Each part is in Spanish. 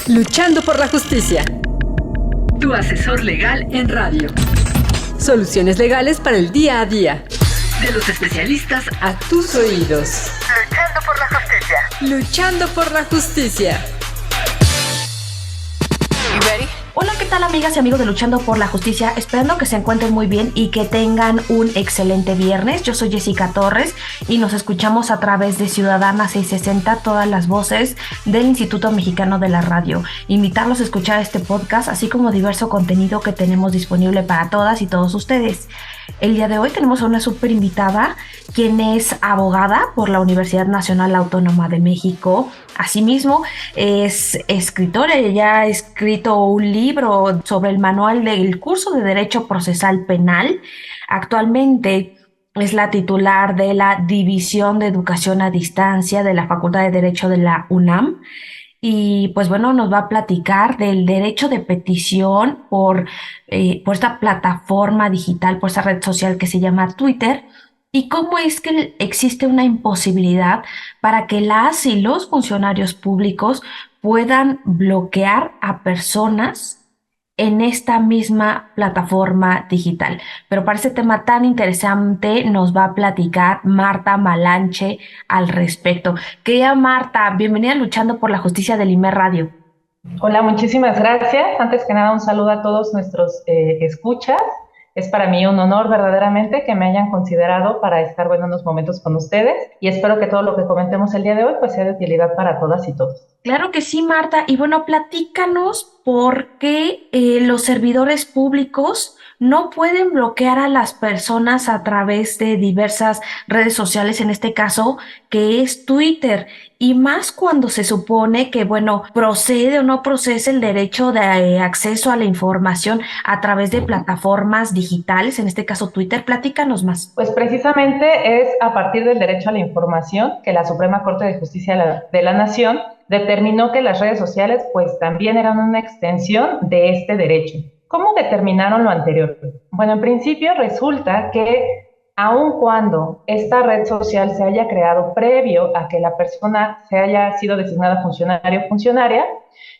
Luchando por la justicia. Tu asesor legal en radio. Soluciones legales para el día a día. De los especialistas a tus oídos. Luchando por la justicia. Luchando por la justicia. You ready? Hola, ¿qué tal amigas y amigos de Luchando por la Justicia? Esperando que se encuentren muy bien y que tengan un excelente viernes. Yo soy Jessica Torres y nos escuchamos a través de Ciudadana 660, todas las voces del Instituto Mexicano de la Radio. Invitarlos a escuchar este podcast, así como diverso contenido que tenemos disponible para todas y todos ustedes. El día de hoy tenemos a una súper invitada, quien es abogada por la Universidad Nacional Autónoma de México. Asimismo, es escritora. Ella ha escrito un libro sobre el manual del curso de Derecho Procesal Penal. Actualmente es la titular de la División de Educación a Distancia de la Facultad de Derecho de la UNAM. Y pues bueno, nos va a platicar del derecho de petición por esta plataforma digital, por esa red social que se llama Twitter, y cómo es que existe una imposibilidad para que las y los funcionarios públicos puedan bloquear a personas en esta misma plataforma digital. Pero para este tema tan interesante nos va a platicar Marta Malanche al respecto. Querida Marta, bienvenida a Luchando por la Justicia del IMER Radio. Hola, muchísimas gracias. Antes que nada, un saludo a todos nuestros escuchas. Es para mí un honor verdaderamente que me hayan considerado para estar en unos momentos con ustedes y espero que todo lo que comentemos el día de hoy pues sea de utilidad para todas y todos. Claro que sí, Marta. Y bueno, platícanos por qué los servidores públicos no pueden bloquear a las personas a través de diversas redes sociales, en este caso, que es Twitter, y más cuando se supone que, bueno, procede o no procede el derecho de acceso a la información a través de plataformas digitales, en este caso Twitter. Platícanos más. Pues precisamente es a partir del derecho a la información que la Suprema Corte de Justicia de la Nación determinó que las redes sociales pues también eran una extensión de este derecho. ¿Cómo determinaron lo anterior? Bueno, en principio resulta que aun cuando esta red social se haya creado previo a que la persona se haya sido designada funcionario o funcionaria,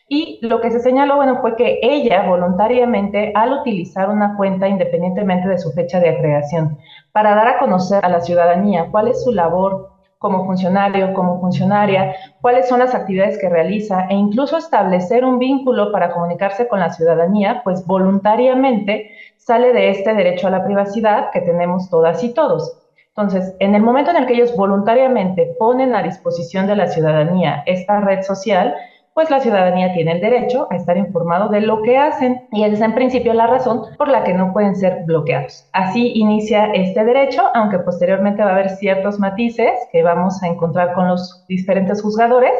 y lo que se señaló, bueno, fue que ella voluntariamente, al utilizar una cuenta independientemente de su fecha de creación, para dar a conocer a la ciudadanía cuál es su labor como funcionario, como funcionaria, cuáles son las actividades que realiza e incluso establecer un vínculo para comunicarse con la ciudadanía, pues voluntariamente sale de este derecho a la privacidad que tenemos todas y todos. Entonces, en el momento en el que ellos voluntariamente ponen a disposición de la ciudadanía esta red social, pues la ciudadanía tiene el derecho a estar informado de lo que hacen y esa es en principio la razón por la que no pueden ser bloqueados. Así inicia este derecho, aunque posteriormente va a haber ciertos matices que vamos a encontrar con los diferentes juzgadores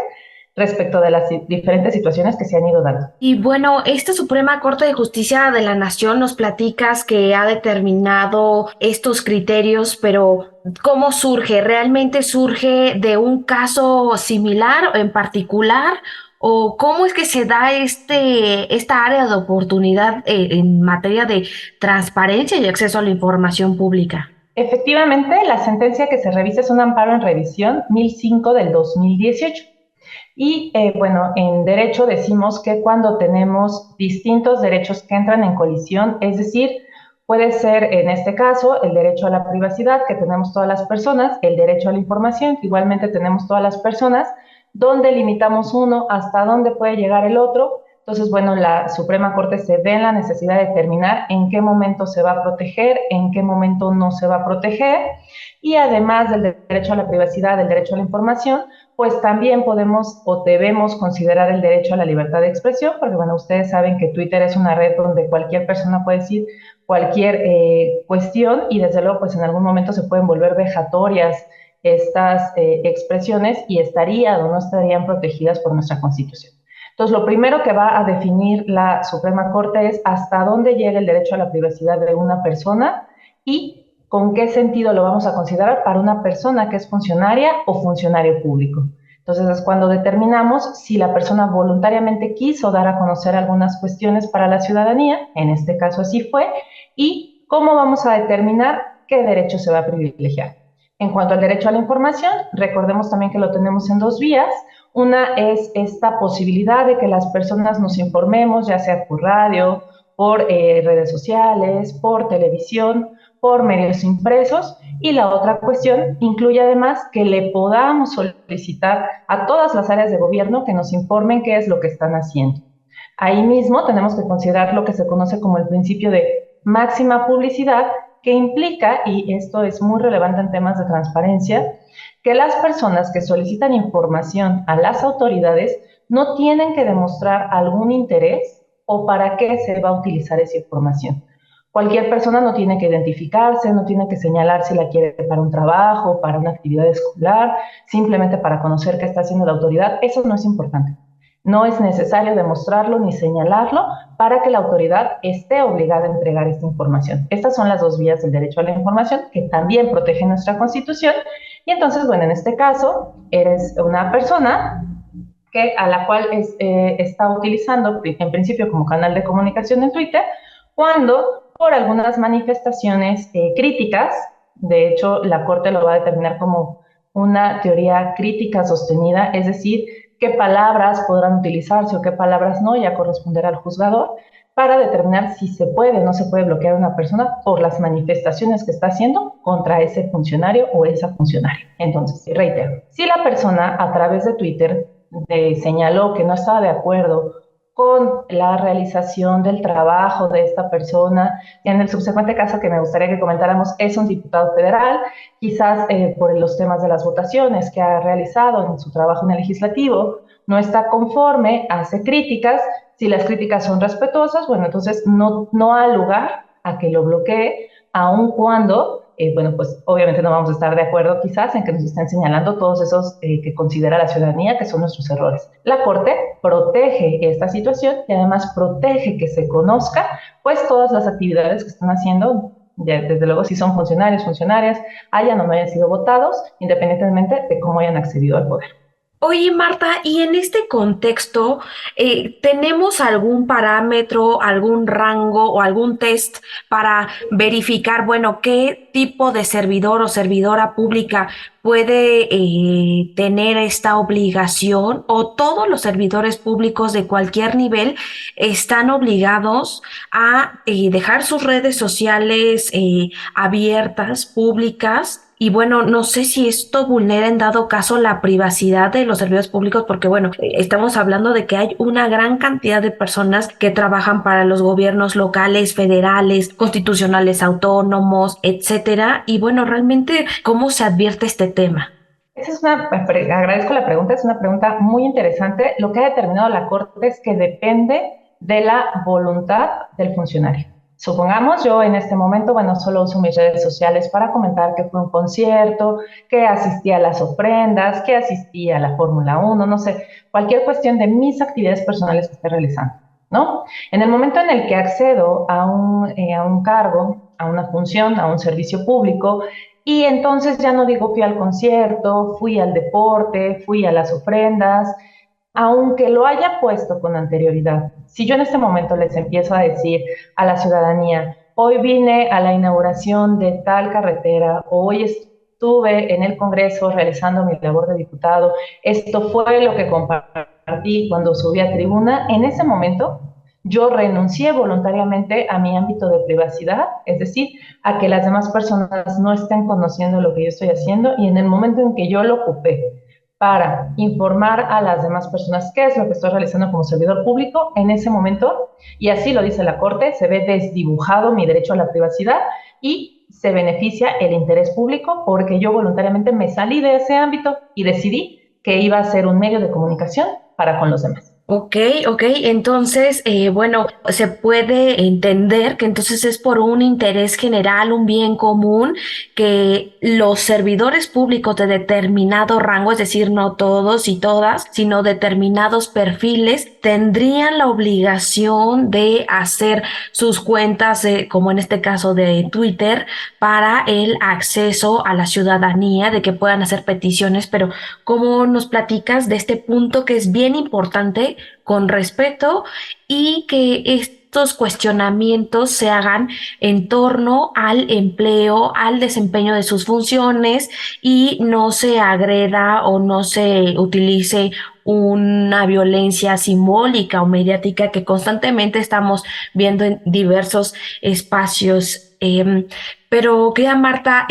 respecto de las diferentes situaciones que se han ido dando. Y bueno, esta Suprema Corte de Justicia de la Nación nos platicas que ha determinado estos criterios, pero ¿cómo surge? ¿Realmente surge de un caso similar en particular? ¿O cómo es que se da esta área de oportunidad en materia de transparencia y acceso a la información pública? Efectivamente, la sentencia que se revisa es un amparo en revisión 1005 del 2018. Y bueno, en derecho decimos que cuando tenemos distintos derechos que entran en colisión, es decir, puede ser en este caso el derecho a la privacidad que tenemos todas las personas, el derecho a la información que igualmente tenemos todas las personas, donde limitamos uno, hasta dónde puede llegar el otro. Entonces, bueno, la Suprema Corte se ve en la necesidad de determinar en qué momento se va a proteger, en qué momento no se va a proteger, y además del derecho a la privacidad, del derecho a la información, pues también podemos o debemos considerar el derecho a la libertad de expresión, porque bueno, ustedes saben que Twitter es una red donde cualquier persona puede decir cualquier cuestión y desde luego pues en algún momento se pueden volver vejatorias estas expresiones y estarían o no estarían protegidas por nuestra Constitución. Entonces, lo primero que va a definir la Suprema Corte es hasta dónde llega el derecho a la privacidad de una persona y con qué sentido lo vamos a considerar para una persona que es funcionaria o funcionario público. Entonces, es cuando determinamos si la persona voluntariamente quiso dar a conocer algunas cuestiones para la ciudadanía, en este caso así fue, y cómo vamos a determinar qué derecho se va a privilegiar. En cuanto al derecho a la información, recordemos también que lo tenemos en dos vías. Una es esta posibilidad de que las personas nos informemos, ya sea por radio, por redes sociales, por televisión, por medios impresos, y la otra cuestión incluye además que le podamos solicitar a todas las áreas de gobierno que nos informen qué es lo que están haciendo. Ahí mismo tenemos que considerar lo que se conoce como el principio de máxima publicidad, que implica, y esto es muy relevante en temas de transparencia, que las personas que solicitan información a las autoridades no tienen que demostrar algún interés o para qué se va a utilizar esa información. Cualquier persona no tiene que identificarse, no tiene que señalar si la quiere para un trabajo, para una actividad escolar, simplemente para conocer qué está haciendo la autoridad. Eso no es importante. No es necesario demostrarlo ni señalarlo para que la autoridad esté obligada a entregar esta información. Estas son las dos vías del derecho a la información que también protege nuestra Constitución. Y entonces, bueno, en este caso, eres una persona a la cual está utilizando, en principio, como canal de comunicación en Twitter, cuando por algunas manifestaciones críticas, de hecho, la Corte lo va a determinar como una teoría crítica sostenida, es decir, qué palabras podrán utilizarse o qué palabras no, ya corresponderá al juzgador, para determinar si se puede o no se puede bloquear a una persona por las manifestaciones que está haciendo contra ese funcionario o esa funcionaria. Entonces, reitero, si la persona a través de Twitter señaló que no estaba de acuerdo con la realización del trabajo de esta persona, y en el subsecuente caso que me gustaría que comentáramos, es un diputado federal, quizás por los temas de las votaciones que ha realizado en su trabajo en el legislativo, no está conforme, hace críticas. Si las críticas son respetuosas, bueno, entonces no ha lugar a que lo bloquee, aun cuando, bueno, pues obviamente no vamos a estar de acuerdo quizás en que nos estén señalando todos esos que considera la ciudadanía que son nuestros errores. La Corte protege esta situación y además protege que se conozca, pues, todas las actividades que están haciendo, desde luego si son funcionarios, funcionarias, hayan o no hayan sido votados, independientemente de cómo hayan accedido al poder. Oye, Marta, y en este contexto, ¿tenemos algún parámetro, algún rango o algún test para verificar, bueno, qué tipo de servidor o servidora pública puede tener esta obligación, o todos los servidores públicos de cualquier nivel están obligados a dejar sus redes sociales abiertas, públicas? Y bueno, no sé si esto vulnera en dado caso la privacidad de los servidores públicos, porque bueno, estamos hablando de que hay una gran cantidad de personas que trabajan para los gobiernos locales, federales, constitucionales, autónomos, etcétera. Y bueno, realmente, ¿cómo se advierte este tema? Agradezco la pregunta, es una pregunta muy interesante. Lo que ha determinado la Corte es que depende de la voluntad del funcionario. Supongamos, yo en este momento, bueno, solo uso mis redes sociales para comentar que fue un concierto, que asistí a las ofrendas, que asistí a la Fórmula 1, no sé, cualquier cuestión de mis actividades personales que esté realizando, ¿no? En el momento en el que accedo a un cargo, a una función, a un servicio público, y entonces ya no digo fui al concierto, fui al deporte, fui a las ofrendas, aunque lo haya puesto con anterioridad, si yo en este momento les empiezo a decir a la ciudadanía, hoy vine a la inauguración de tal carretera, hoy estuve en el Congreso realizando mi labor de diputado, esto fue lo que compartí cuando subí a tribuna, en ese momento yo renuncié voluntariamente a mi ámbito de privacidad, es decir, a que las demás personas no estén conociendo lo que yo estoy haciendo, y en el momento en que yo lo ocupé para informar a las demás personas qué es lo que estoy realizando como servidor público, en ese momento, y así lo dice la Corte, se ve desdibujado mi derecho a la privacidad y se beneficia el interés público porque yo voluntariamente me salí de ese ámbito y decidí que iba a ser un medio de comunicación para con los demás. Ok, entonces, bueno, se puede entender que entonces es por un interés general, un bien común, que los servidores públicos de determinado rango, es decir, no todos y todas, sino determinados perfiles, tendrían la obligación de hacer sus cuentas, como en este caso de Twitter, para el acceso a la ciudadanía, de que puedan hacer peticiones. Pero ¿cómo nos platicas de este punto que es bien importante? con respeto y que estos cuestionamientos se hagan en torno al empleo, al desempeño de sus funciones y no se agreda o no se utilice una violencia simbólica o mediática que constantemente estamos viendo en diversos espacios. Pero querida Marta,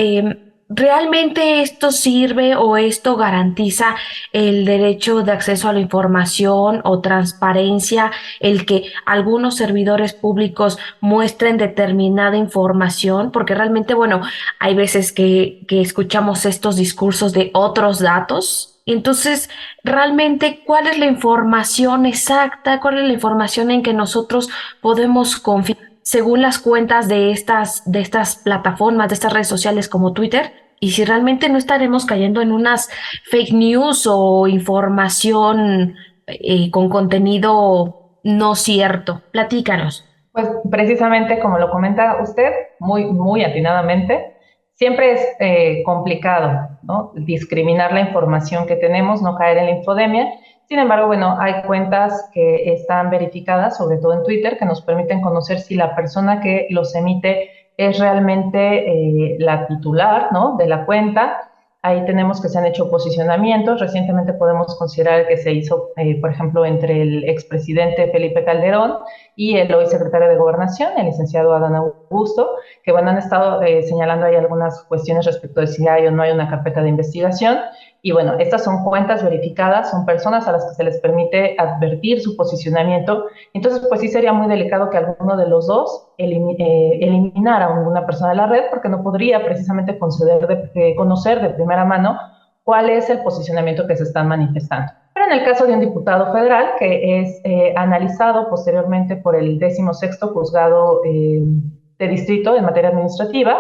¿realmente esto sirve o esto garantiza el derecho de acceso a la información o transparencia, el que algunos servidores públicos muestren determinada información? Porque realmente, bueno, hay veces que escuchamos estos discursos de otros datos. Entonces, realmente, ¿cuál es la información exacta? ¿Cuál es la información en que nosotros podemos confiar según las cuentas de estas plataformas, de estas redes sociales como Twitter? Y si realmente no estaremos cayendo en unas fake news o información con contenido no cierto. Platícanos. Pues precisamente como lo comenta usted, muy atinadamente, siempre es complicado, ¿no?, discriminar la información que tenemos, no caer en la infodemia. Sin embargo, bueno, hay cuentas que están verificadas, sobre todo en Twitter, que nos permiten conocer si la persona que los emite es realmente la titular, ¿no?, de la cuenta. Ahí tenemos que se han hecho posicionamientos. Recientemente podemos considerar que se hizo, por ejemplo, entre el expresidente Felipe Calderón y el hoy secretario de Gobernación, el licenciado Adán Augusto, que bueno, han estado señalando ahí algunas cuestiones respecto de si hay o no hay una carpeta de investigación. Y bueno, estas son cuentas verificadas, son personas a las que se les permite advertir su posicionamiento. Entonces, pues sí sería muy delicado que alguno de los dos eliminara a una persona de la red, porque no podría precisamente conocer de primera mano cuál es el posicionamiento que se están manifestando. Pero en el caso de un diputado federal, que es analizado posteriormente por el 16º Juzgado de Distrito en materia administrativa,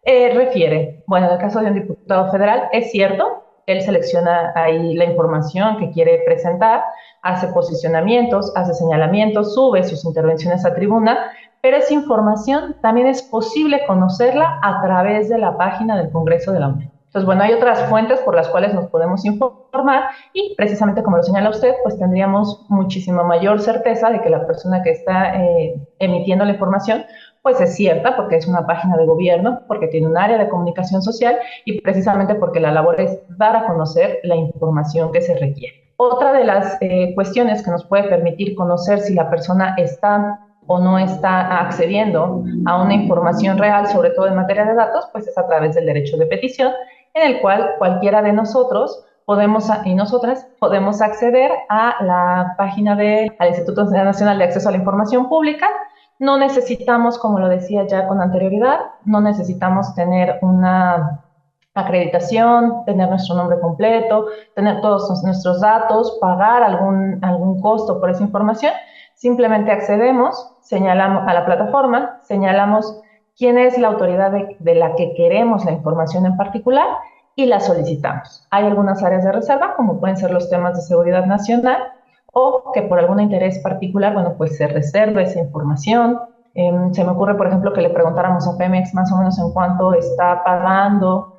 refiere, bueno, en el caso de un diputado federal, es cierto, él selecciona ahí la información que quiere presentar, hace posicionamientos, hace señalamientos, sube sus intervenciones a tribuna, pero esa información también es posible conocerla a través de la página del Congreso de la Unión. Entonces, bueno, hay otras fuentes por las cuales nos podemos informar y precisamente como lo señala usted, pues tendríamos muchísima mayor certeza de que la persona que está emitiendo la información pues es cierta, porque es una página de gobierno, porque tiene un área de comunicación social y precisamente porque la labor es dar a conocer la información que se requiere. Otra de las cuestiones que nos puede permitir conocer si la persona está o no está accediendo a una información real, sobre todo en materia de datos, pues es a través del derecho de petición, en el cual cualquiera de nosotros y nosotras podemos acceder a la página al Instituto Nacional de Acceso a la Información Pública. No necesitamos, como lo decía ya con anterioridad, no necesitamos tener una acreditación, tener nuestro nombre completo, tener todos nuestros datos, pagar algún costo por esa información. Simplemente accedemos, señalamos a la plataforma, señalamos quién es la autoridad de la que queremos la información en particular y la solicitamos. Hay algunas áreas de reserva, como pueden ser los temas de seguridad nacional, o que por algún interés particular, bueno, pues se reserve esa información. Se me ocurre, por ejemplo, que le preguntáramos a Pemex más o menos en cuánto está pagando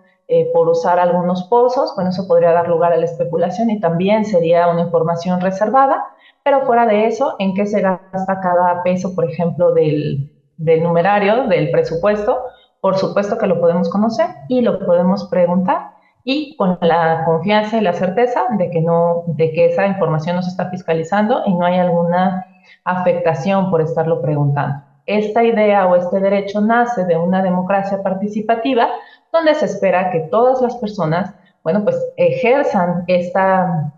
por usar algunos pozos. Bueno, eso podría dar lugar a la especulación y también sería una información reservada, pero fuera de eso, ¿en qué se gasta cada peso, por ejemplo, del numerario, del presupuesto? Por supuesto que lo podemos conocer y lo podemos preguntar, y con la confianza y la certeza de que esa información no se está fiscalizando y no hay alguna afectación por estarlo preguntando. Esta idea o este derecho nace de una democracia participativa donde se espera que todas las personas, bueno, pues ejerzan esta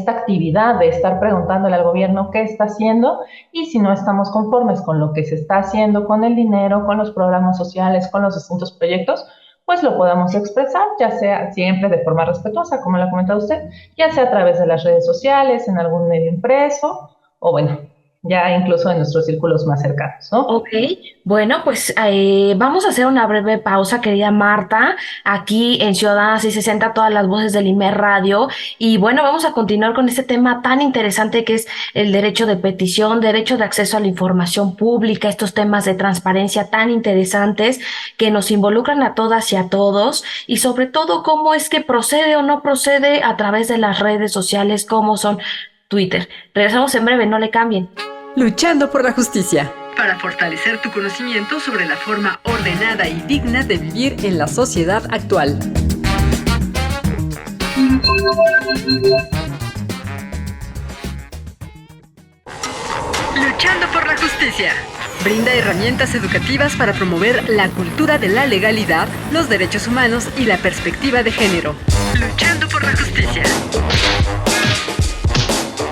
actividad de estar preguntándole al gobierno qué está haciendo, y si no estamos conformes con lo que se está haciendo con el dinero, con los programas sociales, con los distintos proyectos, pues lo podamos expresar, ya sea siempre de forma respetuosa, como lo ha comentado usted, ya sea a través de las redes sociales, en algún medio impreso, o bueno, ya incluso en nuestros círculos más cercanos, ¿no? Ok, bueno, pues vamos a hacer una breve pausa, querida Marta, aquí en Ciudadana 660, todas las voces del IMER Radio, y bueno, vamos a continuar con este tema tan interesante que es el derecho de petición, derecho de acceso a la información pública, estos temas de transparencia tan interesantes que nos involucran a todas y a todos, y sobre todo cómo es que procede o no procede a través de las redes sociales, cómo son Twitter. Regresamos en breve, no le cambien. Luchando por la justicia. Para fortalecer tu conocimiento sobre la forma ordenada y digna de vivir en la sociedad actual. Luchando por la justicia. Brinda herramientas educativas para promover la cultura de la legalidad, los derechos humanos y la perspectiva de género. Luchando por la justicia.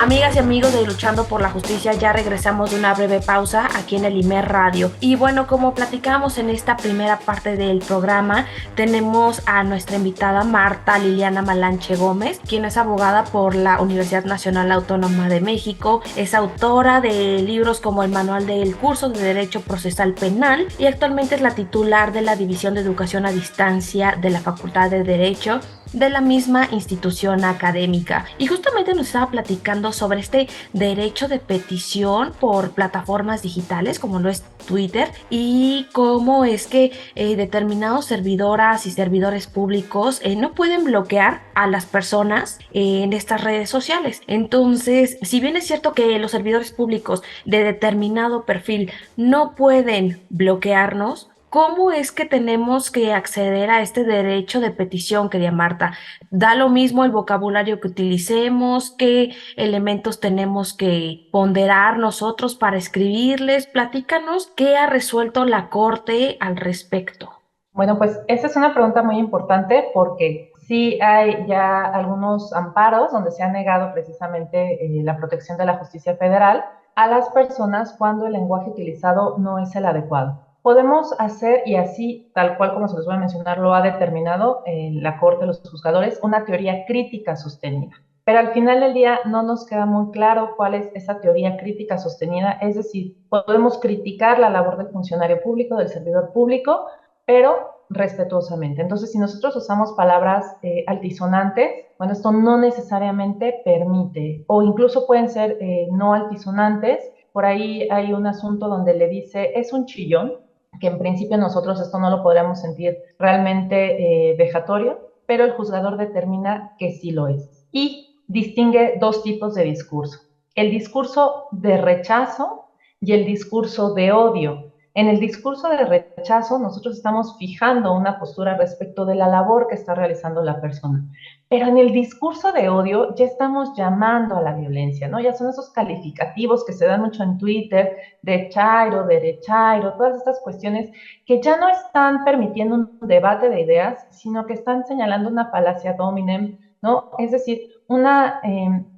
Amigas y amigos de Luchando por la Justicia, ya regresamos de una breve pausa aquí en el IMER Radio. Y bueno, como platicamos en esta primera parte del programa, tenemos a nuestra invitada Marta Liliana Malanche Gómez, quien es abogada por la Universidad Nacional Autónoma de México, es autora de libros como el Manual del Curso de Derecho Procesal Penal y actualmente es la titular de la División de Educación a Distancia de la Facultad de Derecho de la misma institución académica. Y justamente nos estaba platicando sobre este derecho de petición por plataformas digitales como lo es Twitter y cómo es que determinados servidoras y servidores públicos no pueden bloquear a las personas en estas redes sociales. Entonces, si bien es cierto que los servidores públicos de determinado perfil no pueden bloquearnos, ¿cómo es que tenemos que acceder a este derecho de petición, querida Marta? ¿Da lo mismo el vocabulario que utilicemos? ¿Qué elementos tenemos que ponderar nosotros para escribirles? Platícanos qué ha resuelto la Corte al respecto. Bueno, pues esa es una pregunta muy importante porque sí hay ya algunos amparos donde se ha negado precisamente la protección de la justicia federal a las personas cuando el lenguaje utilizado no es el adecuado. Podemos hacer, y así, tal cual como se los voy a mencionar, lo ha determinado la Corte, los juzgadores, una teoría crítica sostenida. Pero al final del día no nos queda muy claro cuál es esa teoría crítica sostenida, es decir, podemos criticar la labor del funcionario público, del servidor público, pero respetuosamente. Entonces, si nosotros usamos palabras altisonantes, bueno, esto no necesariamente permite, o incluso pueden ser no altisonantes. Por ahí hay un asunto donde le dice, es un chillón, que en principio nosotros esto no lo podríamos sentir realmente vejatorio, pero el juzgador determina que sí lo es. Y distingue dos tipos de discurso: el discurso de rechazo y el discurso de odio. En el discurso de rechazo nosotros estamos fijando una postura respecto de la labor que está realizando la persona, pero en el discurso de odio ya estamos llamando a la violencia, ¿no? Ya son esos calificativos que se dan mucho en Twitter, de chairo, derechairo, todas estas cuestiones que ya no están permitiendo un debate de ideas, sino que están señalando una falacia dominem, ¿no? Es decir, una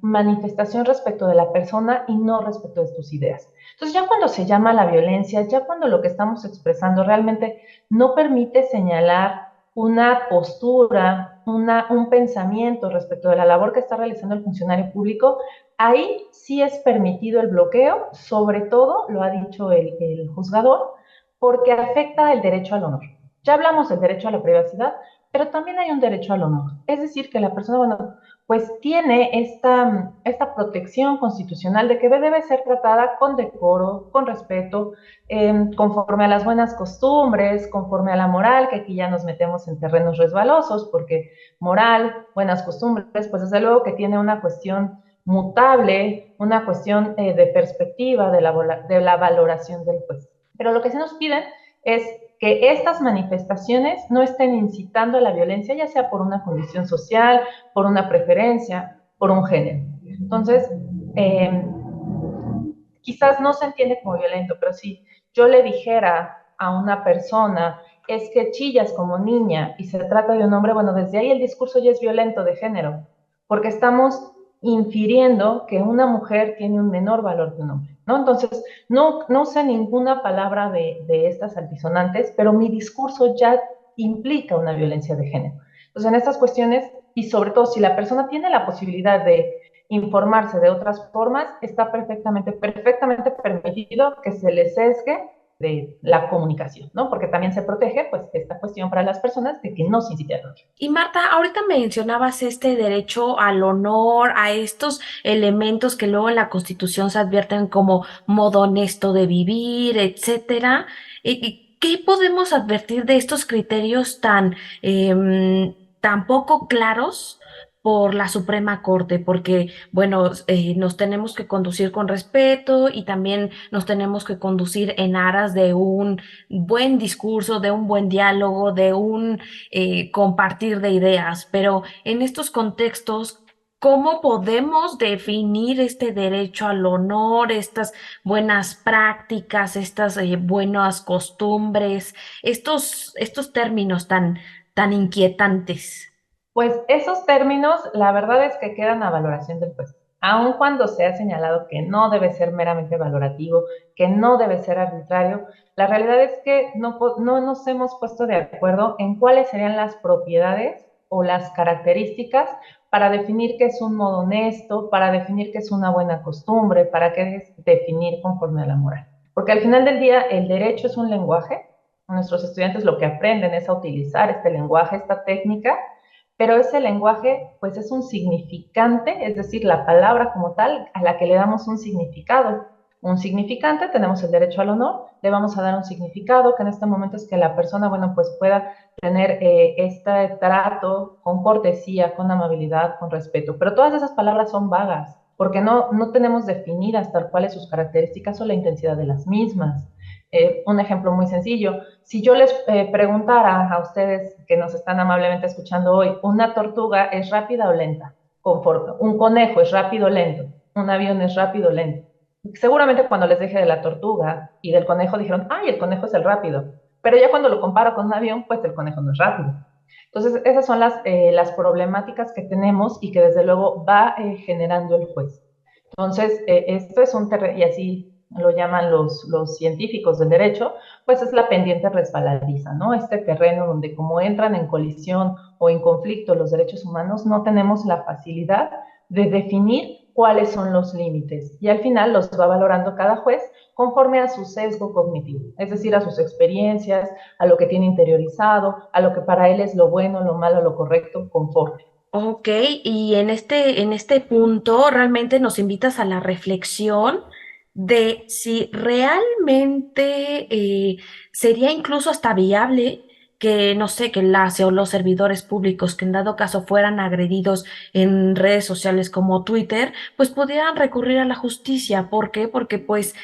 manifestación respecto de la persona y no respecto de tus ideas. Entonces, ya cuando se llama a la violencia, ya cuando lo que estamos expresando realmente no permite señalar una postura, un pensamiento respecto de la labor que está realizando el funcionario público, ahí sí es permitido el bloqueo, sobre todo, lo ha dicho el juzgador, porque afecta el derecho al honor. Ya hablamos del derecho a la privacidad, pero también hay un derecho al honor. Es decir, que la persona, bueno, pues tiene esta protección constitucional de que debe ser tratada con decoro, con respeto, conforme a las buenas costumbres, conforme a la moral, que aquí ya nos metemos en terrenos resbalosos, porque moral, buenas costumbres, pues desde luego que tiene una cuestión mutable, una cuestión de perspectiva de la valoración del juez. Pero lo que se nos pide es que estas manifestaciones no estén incitando a la violencia, ya sea por una condición social, por una preferencia, por un género. Entonces, quizás no se entiende como violento, pero si yo le dijera a una persona, es que chillas como niña y se trata de un hombre, bueno, desde ahí el discurso ya es violento de género, porque estamos infiriendo que una mujer tiene un menor valor que un hombre, ¿no? Entonces, no sé ninguna palabra de estas altisonantes, pero mi discurso ya implica una violencia de género. Entonces, en estas cuestiones, y sobre todo si la persona tiene la posibilidad de informarse de otras formas, está perfectamente permitido que se le sesgue de la comunicación, ¿no? Porque también se protege, pues, esta cuestión para las personas de que no se incite al odio. Y Marta, ahorita mencionabas este derecho al honor, a estos elementos que luego en la Constitución se advierten como modo honesto de vivir, etcétera. ¿Qué podemos advertir de estos criterios tan poco claros? por la Suprema Corte, porque, bueno, nos tenemos que conducir con respeto y también nos tenemos que conducir en aras de un buen discurso, de un buen diálogo, de un compartir de ideas, pero en estos contextos, ¿cómo podemos definir este derecho al honor, estas buenas prácticas, estas buenas costumbres, estos términos tan inquietantes? Pues esos términos, la verdad es que quedan a valoración del juez. Aun cuando se ha señalado que no debe ser meramente valorativo, que no debe ser arbitrario, la realidad es que no nos hemos puesto de acuerdo en cuáles serían las propiedades o las características para definir qué es un modo honesto, para definir qué es una buena costumbre, para qué es definir conforme a la moral. Porque al final del día el derecho es un lenguaje, nuestros estudiantes lo que aprenden es a utilizar este lenguaje, esta técnica, pero ese lenguaje pues es un significante, es decir, la palabra como tal a la que le damos un significado. Un significante, tenemos el derecho al honor, le vamos a dar un significado que en este momento es que la persona, bueno, pues pueda tener este trato con cortesía, con amabilidad, con respeto. Pero todas esas palabras son vagas, porque no tenemos definidas tal cuales sus características o la intensidad de las mismas. Un ejemplo muy sencillo, si yo les preguntara a ustedes que nos están amablemente escuchando hoy, ¿una tortuga es rápida o lenta? Un conejo es rápido o lento, un avión es rápido o lento. Seguramente cuando les dije de la tortuga y del conejo dijeron, ¡ay, el conejo es el rápido! Pero ya cuando lo comparo con un avión, pues el conejo no es rápido. Entonces, esas son las problemáticas que tenemos y que desde luego va generando el juez. Entonces, esto es un terreno, y así lo llaman los científicos del derecho, pues es la pendiente resbaladiza, ¿no? Este terreno donde como entran en colisión o en conflicto los derechos humanos, no tenemos la facilidad de definir cuáles son los límites. Y al final los va valorando cada juez conforme a su sesgo cognitivo, es decir, a sus experiencias, a lo que tiene interiorizado, a lo que para él es lo bueno, lo malo, lo correcto, conforme. Ok, y en este punto realmente nos invitas a la reflexión de si realmente sería incluso hasta viable que, no sé, que las o los servidores públicos que en dado caso fueran agredidos en redes sociales como Twitter, pues pudieran recurrir a la justicia. ¿Por qué? Porque pues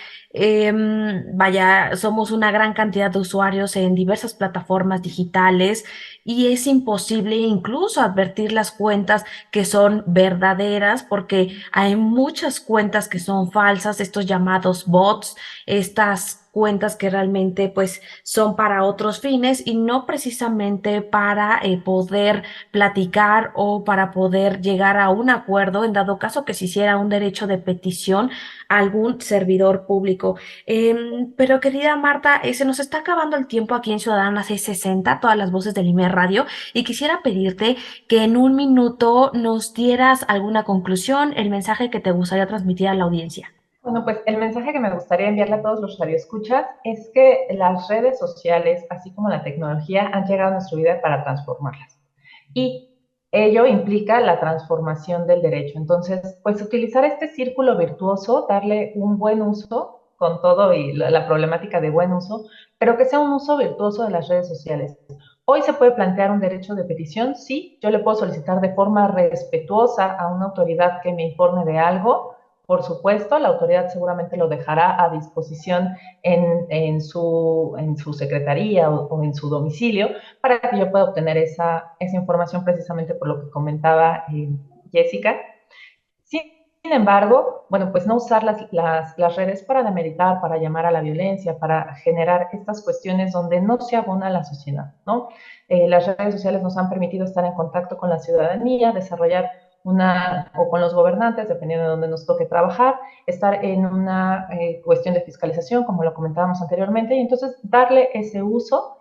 vaya, somos una gran cantidad de usuarios en diversas plataformas digitales y es imposible incluso advertir las cuentas que son verdaderas porque hay muchas cuentas que son falsas, estos llamados bots, estas cuentas que realmente pues son para otros fines y no precisamente para poder platicar o para poder llegar a un acuerdo en dado caso que se hiciera un derecho de petición a algún servidor público. Pero querida Marta, se nos está acabando el tiempo aquí en Ciudadana 660, todas las voces del IMER Radio, y quisiera pedirte que en un minuto nos dieras alguna conclusión, el mensaje que te gustaría transmitir a la audiencia. Bueno, pues el mensaje que me gustaría enviarle a todos los radioescuchas es que las redes sociales, así como la tecnología, han llegado a nuestra vida para transformarlas. Y ello implica la transformación del derecho. Entonces, pues utilizar este círculo virtuoso, darle un buen uso con todo y la problemática de buen uso, pero que sea un uso virtuoso de las redes sociales. Hoy se puede plantear un derecho de petición, sí, yo le puedo solicitar de forma respetuosa a una autoridad que me informe de algo. Por supuesto, la autoridad seguramente lo dejará a disposición en su secretaría o en su domicilio para que yo pueda obtener esa información precisamente por lo que comentaba Jessica. Sin embargo, bueno, pues no usar las redes para demeritar, para llamar a la violencia, para generar estas cuestiones donde no se abona a la sociedad, ¿no? Las redes sociales nos han permitido estar en contacto con la ciudadanía, desarrollar o con los gobernantes, dependiendo de dónde nos toque trabajar, estar en una cuestión de fiscalización, como lo comentábamos anteriormente, y entonces darle este uso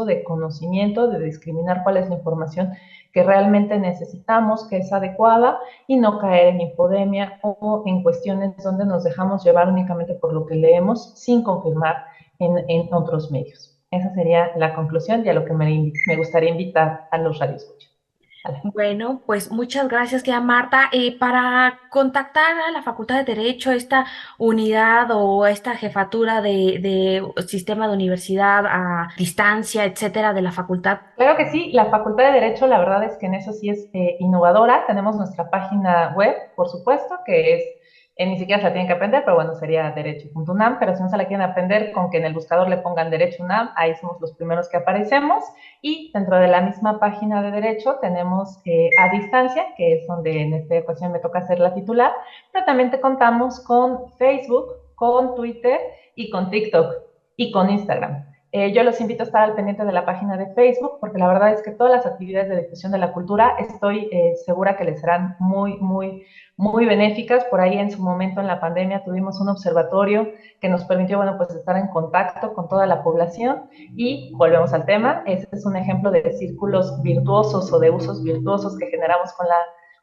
de conocimiento, de discriminar cuál es la información que realmente necesitamos, que es adecuada, y no caer en infodemia o en cuestiones donde nos dejamos llevar únicamente por lo que leemos sin confirmar en otros medios. Esa sería la conclusión y a lo que me gustaría invitar a los radioescuchas. Bueno, pues muchas gracias, querida Marta. Para contactar a la Facultad de Derecho, esta unidad o esta jefatura de sistema de universidad a distancia, etcétera, de la facultad. Claro que sí, la Facultad de Derecho, la verdad es que en eso sí es innovadora. Tenemos nuestra página web, por supuesto, que es ni siquiera se la tienen que aprender, pero bueno, sería derecho.unam, pero si no se la quieren aprender, con que en el buscador le pongan Derecho UNAM, ahí somos los primeros que aparecemos, y dentro de la misma página de Derecho tenemos a distancia, que es donde en esta ocasión me toca ser la titular, pero también te contamos con Facebook, con Twitter y con TikTok y con Instagram. Yo los invito a estar al pendiente de la página de Facebook, porque la verdad es que todas las actividades de difusión de la cultura estoy segura que les serán muy benéficas. Por ahí en su momento en la pandemia tuvimos un observatorio que nos permitió, bueno, pues estar en contacto con toda la población y volvemos al tema. Este es un ejemplo de círculos virtuosos o de usos virtuosos que generamos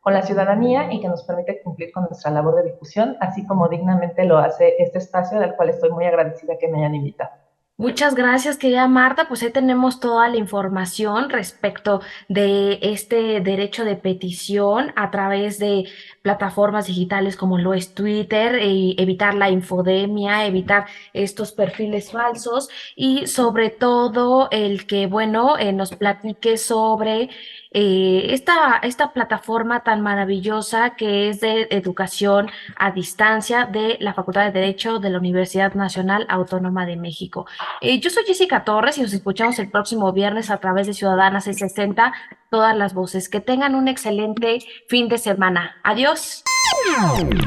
con la ciudadanía y que nos permite cumplir con nuestra labor de difusión, así como dignamente lo hace este espacio, del cual estoy muy agradecida que me hayan invitado. Muchas gracias, querida Marta. Pues ahí tenemos toda la información respecto de este derecho de petición a través de plataformas digitales como lo es Twitter, evitar la infodemia, evitar estos perfiles falsos y sobre todo el que, bueno, nos platique sobre esta plataforma tan maravillosa que es de educación a distancia de la Facultad de Derecho de la Universidad Nacional Autónoma de México. Yo soy Jessica Torres y nos escuchamos el próximo viernes a través de Ciudadana 660, todas las voces. Que tengan un excelente fin de semana. Adiós.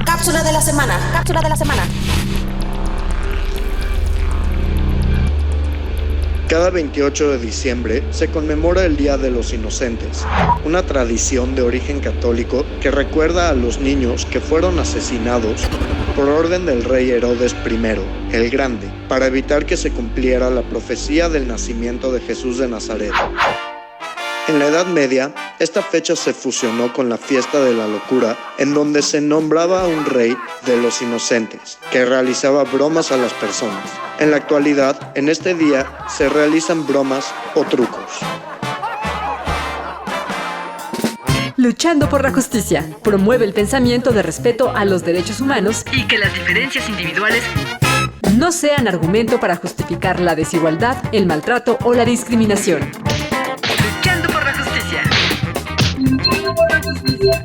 Cápsula de la semana, cápsula de la semana. Cada 28 de diciembre se conmemora el Día de los Inocentes, una tradición de origen católico que recuerda a los niños que fueron asesinados por orden del rey Herodes I, el Grande, para evitar que se cumpliera la profecía del nacimiento de Jesús de Nazaret. En la Edad Media, esta fecha se fusionó con la fiesta de la locura, en donde se nombraba a un rey de los inocentes, que realizaba bromas a las personas. En la actualidad, en este día, se realizan bromas o trucos. Luchando por la justicia. Promueve el pensamiento de respeto a los derechos humanos y que las diferencias individuales no sean argumento para justificar la desigualdad, el maltrato o la discriminación. Luchando por la justicia. Luchando por la justicia.